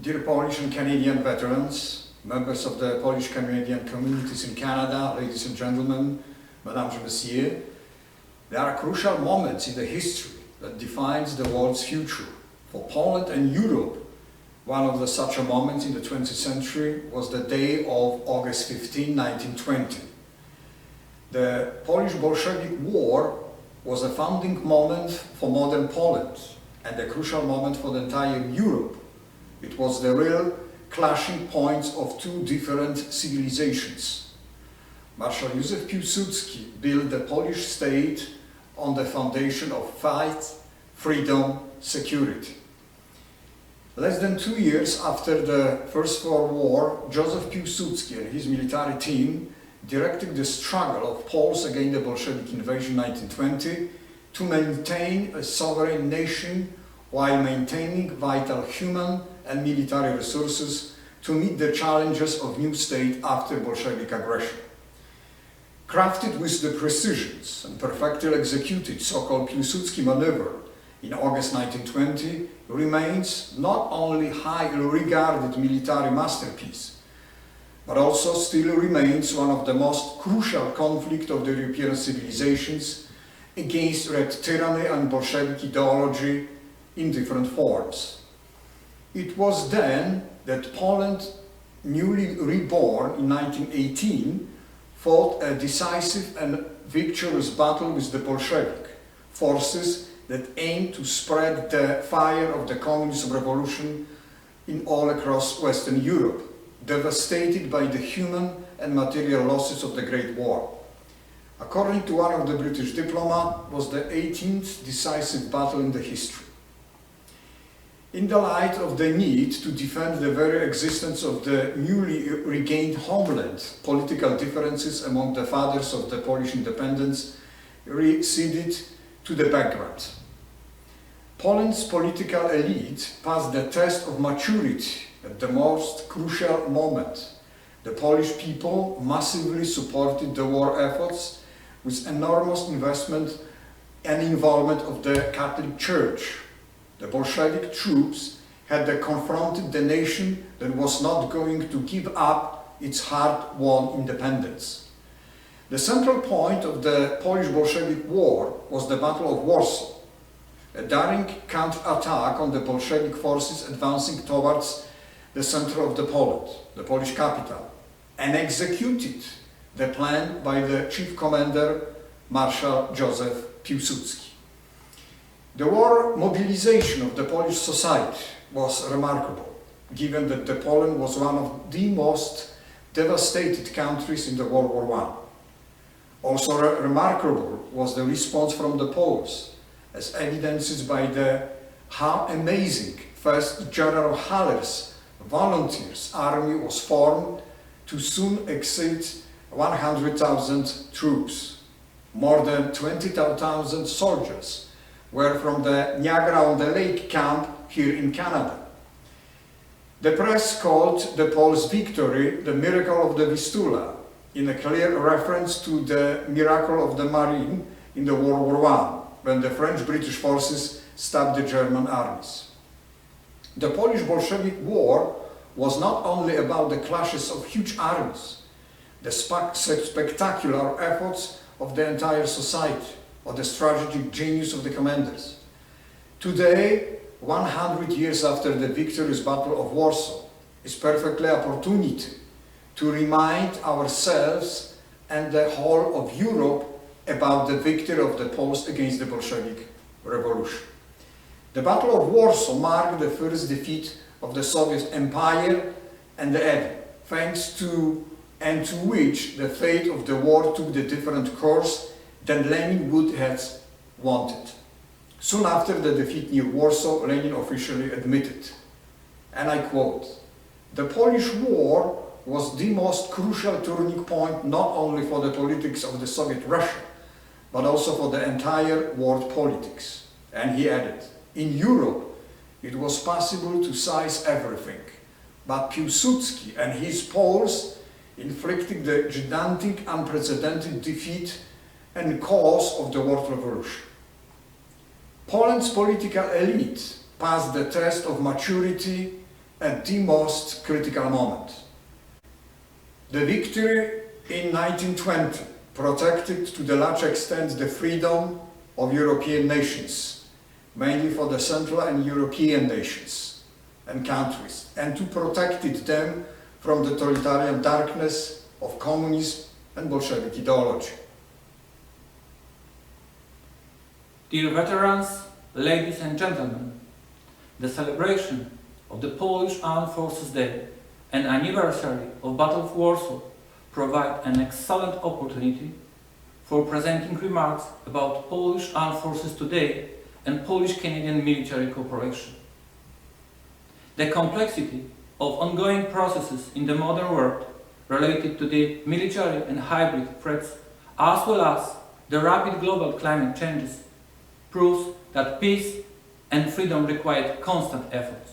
Dear Polish and Canadian veterans, members of the Polish-Canadian communities in Canada, ladies and gentlemen, mesdames et messieurs, there are crucial moments in the history that defines the world's future. For Poland and Europe, one of the such moments in the 20th century was the day of August 15, 1920. The Polish-Bolshevik War was a founding moment for modern Poland and a crucial moment for the entire Europe. It was the real clashing points of two different civilizations. Marshal Józef Piłsudski built the Polish state on the foundation of fight, freedom, security. Less than 2 years after the First World War, Józef Piłsudski and his military team directed the struggle of Poles against the Bolshevik invasion in 1920 to maintain a sovereign nation while maintaining vital human and military resources to meet the challenges of new state after Bolshevik aggression. Crafted with the precisions and perfectly executed so-called Piłsudski maneuver in August 1920 remains not only highly regarded military masterpiece, but also still remains one of the most crucial conflicts of the European civilizations against Red tyranny and Bolshevik ideology in different forms. It was then that Poland, newly reborn in 1918, fought a decisive and victorious battle with the Bolshevik forces that aimed to spread the fire of the communist revolution in all across Western Europe, devastated by the human and material losses of the Great War. According to one of the British diplomats, was the 18th decisive battle in the history. In the light of the need to defend the very existence of the newly regained homeland, political differences among the fathers of the Polish independence receded to the background. Poland's political elite passed the test of maturity at the most crucial moment. The Polish people massively supported the war efforts with enormous investment and involvement of the Catholic Church. The Bolshevik troops had confronted the nation that was not going to give up its hard-won independence. The central point of the Polish-Bolshevik War was the Battle of Warsaw, a daring counter-attack on the Bolshevik forces advancing towards the center of Poland, the Polish capital, and executed the plan by the chief commander, Marshal Józef Piłsudski. The war mobilization of the Polish society was remarkable, given that Poland was one of the most devastated countries in the World War I. Also remarkable was the response from the Poles, as evidenced by the how amazing first General Haller's volunteers army was formed to soon exceed 100,000 troops. More than 20,000 soldiers were from the Niagara-on-the-Lake camp here in Canada. The press called the Poles' victory the miracle of the Vistula, in a clear reference to the miracle of the Marine in the World War I, when the French-British forces stabbed the German armies. The Polish-Bolshevik War was not only about the clashes of huge armies, the spectacular efforts of the entire society, or the strategic genius of the commanders. Today, 100 years after the victorious Battle of Warsaw, is perfectly opportunity to remind ourselves and the whole of Europe about the victory of the Poles against the Bolshevik Revolution. The Battle of Warsaw marked the first defeat of the Soviet Empire and the enemy, thanks to and to which the fate of the war took the different course than Lenin would have wanted. Soon after the defeat near Warsaw, Lenin officially admitted, and I quote, "The Polish War was the most crucial turning point not only for the politics of the Soviet Russia, but also for the entire world politics." And he added, "In Europe, it was possible to seize everything, but Piłsudski and his Poles inflicted the gigantic, unprecedented defeat and cause of the world revolution." Poland's political elite passed the test of maturity at the most critical moment. The victory in 1920 protected to the large extent the freedom of European nations, mainly for the Central and European nations and countries, and to protected them from the totalitarian darkness of communism and Bolshevik ideology. Dear veterans, ladies and gentlemen, the celebration of the Polish Armed Forces Day and anniversary of Battle of Warsaw provide an excellent opportunity for presenting remarks about Polish Armed Forces today and Polish-Canadian military cooperation. The complexity of ongoing processes in the modern world related to the military and hybrid threats, as well as the rapid global climate changes, proves that peace and freedom require constant efforts.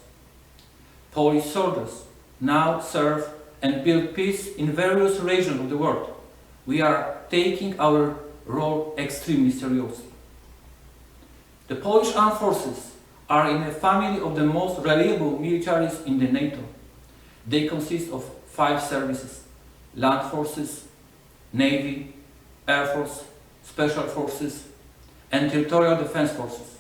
Polish soldiers now serve and build peace in various regions of the world. We are taking our role extremely seriously. The Polish Armed Forces are in a family of the most reliable militaries in the NATO. They consist of 5 services: Land Forces, Navy, Air Force, Special Forces, and Territorial Defense Forces.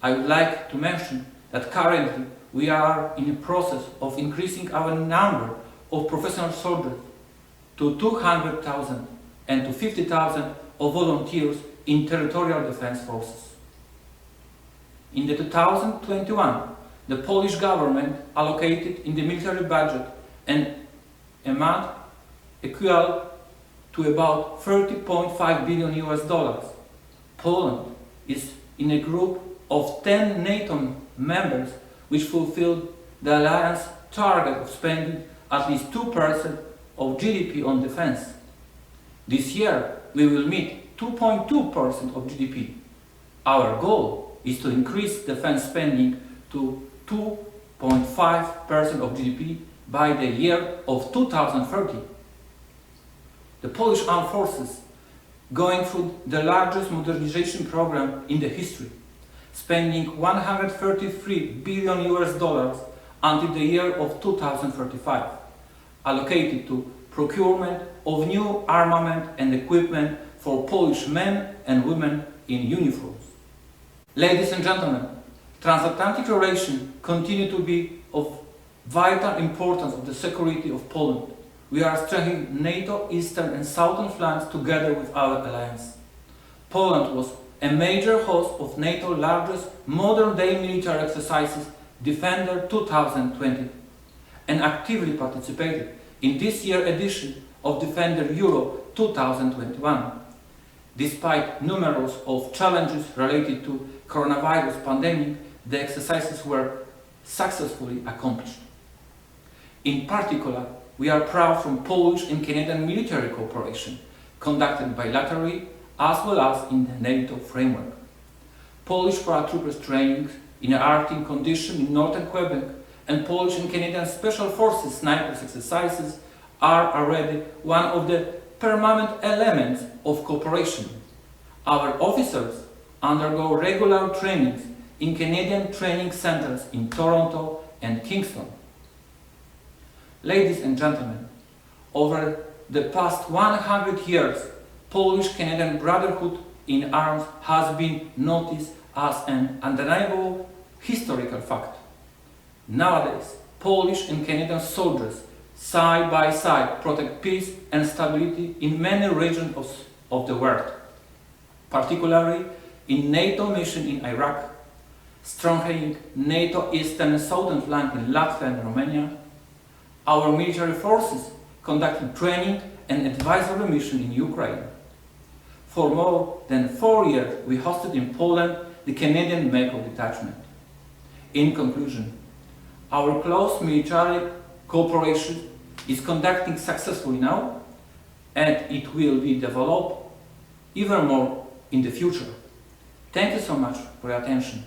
I would like to mention that currently we are in the process of increasing our number of professional soldiers to 200,000 and to 50,000 of volunteers in Territorial Defense Forces. In the 2021, the Polish government allocated in the military budget an amount equal to about $30.5 billion. Poland is in a group of 10 NATO members which fulfilled the alliance target of spending at least 2% of GDP on defense. This year we will meet 2.2% of GDP. Our goal is to increase defense spending to 2.5% of GDP by the year of 2030. The Polish Armed Forces going through the largest modernization program in the history, spending $133 billion until the year of 2035, allocated to procurement of new armament and equipment for Polish men and women in uniforms. Ladies and gentlemen, transatlantic relations continue to be of vital importance of the security of Poland. We are strengthening NATO eastern and southern flanks together with our alliance. Poland was a major host of NATO's largest modern-day military exercises, Defender 2020, and actively participated in this year's edition of Defender Euro 2021. Despite numerous of challenges related to coronavirus pandemic, the exercises were successfully accomplished. In particular, we are proud from Polish and Canadian military cooperation, conducted bilaterally as well as in the NATO framework. Polish paratroopers training in Arctic conditions in northern Quebec and Polish and Canadian Special Forces snipers exercises are already one of the permanent elements of cooperation. Our officers undergo regular trainings in Canadian training centers in Toronto and Kingston. Ladies and gentlemen, over the past 100 years, Polish-Canadian brotherhood in arms has been noticed as an undeniable historical fact. Nowadays, Polish and Canadian soldiers side by side protect peace and stability in many regions of the world, particularly in NATO mission in Iraq, strengthening NATO eastern and southern flank in Latvia and Romania. Our military forces conducting training and advisory mission in Ukraine. For more than 4 years, we hosted in Poland the Canadian Mako detachment. In conclusion, our close military cooperation is conducting successfully now, and it will be developed even more in the future. Thank you so much for your attention.